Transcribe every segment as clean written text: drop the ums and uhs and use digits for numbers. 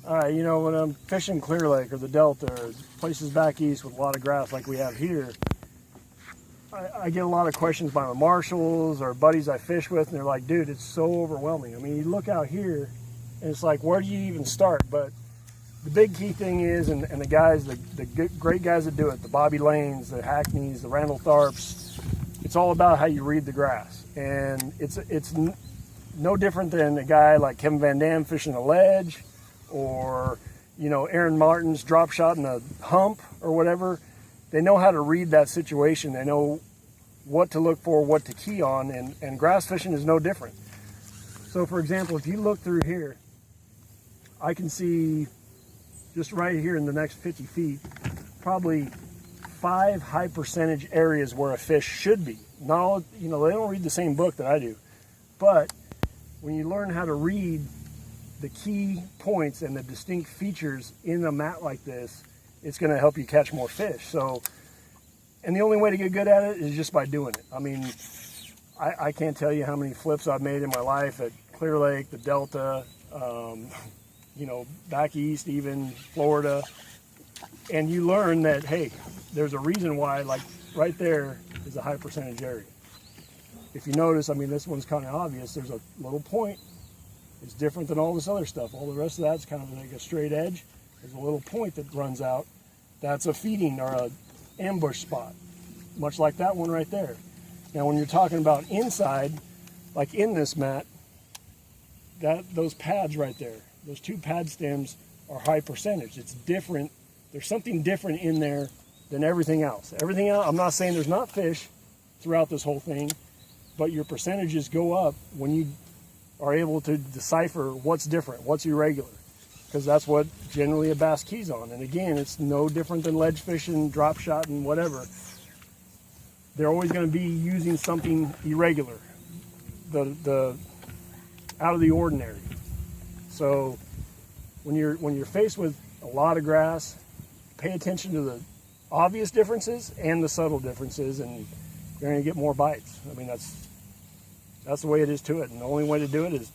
All right, you know, when I'm fishing Clear Lake or the Delta or places back east with a lot of grass like we have here, I get a lot of questions by my marshals or buddies I fish with, and they're like, dude, it's so overwhelming. I mean, you look out here, and it's like, where do you even start? But the big key thing is, and the guys, the great guys that do it, the Bobby Lanes, the Hackneys, the Randall Tharps, it's all about how you read the grass. And it's no different than a guy like Kevin Van Dam fishing a ledge, or, you know, Aaron Martin's drop shot in a hump or whatever. They know how to read that situation. They know what to look for, what to key on, and grass fishing is no different. So for example, if you look through here, I can see just right here in the next 50 feet, probably 5 high percentage areas where a fish should be. Not all, you know, they don't read the same book that I do, but when you learn how to read the key points and the distinct features in a mat like this, it's going to help you catch more fish. So, and the only way to get good at it is just by doing it. I mean, I can't tell you how many flips I've made in my life at Clear Lake, the Delta, you know, back east, even Florida. And you learn that, hey, there's a reason why, like right there is a high percentage area. If you notice, I mean, this one's kind of obvious. There's a little point. It's different than all this other stuff. All the rest of that's kind of like a straight edge. There's a little point that runs out. That's a feeding or a ambush spot, much like that one right there. Now, when you're talking about inside, like in this mat, those pads right there, those 2 pad stems are high percentage. It's different. There's something different in there than everything else. Everything else, I'm not saying there's not fish throughout this whole thing, but your percentages go up when you are able to decipher what's different, what's irregular, because that's what generally a bass keys on. And again, it's no different than ledge fishing, drop shot, and whatever. They're always going to be using something irregular, the out of the ordinary. So when you're faced with a lot of grass, pay attention to the obvious differences and the subtle differences, and you're going to get more bites. I mean, that's the way it is to it, and the only way to do it is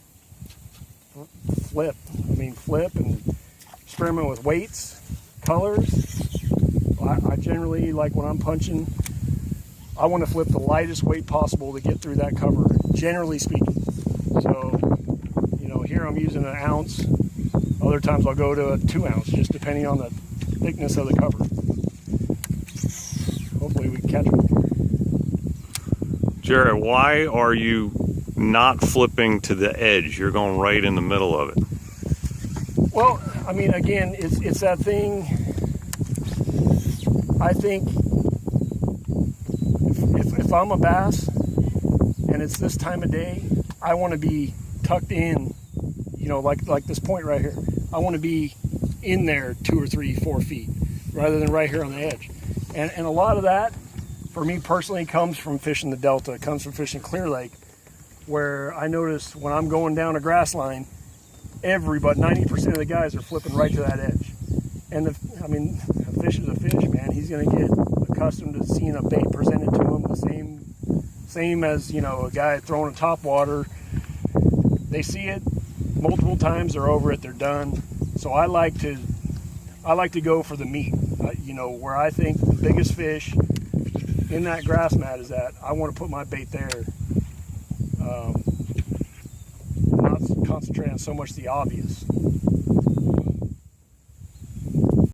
flip. I mean, flip and experiment with weights, colors. I generally, like when I'm punching, I want to flip the lightest weight possible to get through that cover, generally speaking. So, you know, here I'm using an ounce. Other times I'll go to a 2 ounce, just depending on the thickness of the cover. Hopefully we can catch them. Jared, why are you not flipping to the edge? You're going right in the middle of it. Well, I mean, again, it's that thing. I think if I'm a bass and it's this time of day, I want to be tucked in, you know, like this point right here. I want to be in there 2 or 3, 4 feet rather than right here on the edge. And a lot of that, for me personally, comes from fishing the Delta. It comes from fishing Clear Lake, where I notice when I'm going down a grass line, everybody, 90% of the guys are flipping right to that edge. And I mean, a fish is a fish, man. He's going to get accustomed to seeing a bait presented to him the same as, you know, a guy throwing a top water. They see it multiple times, they're over it, they're done. So I like to go for the meat. You know, where I think the biggest fish in that grass mat is at, I want to put my bait there. Not concentrate on so much the obvious.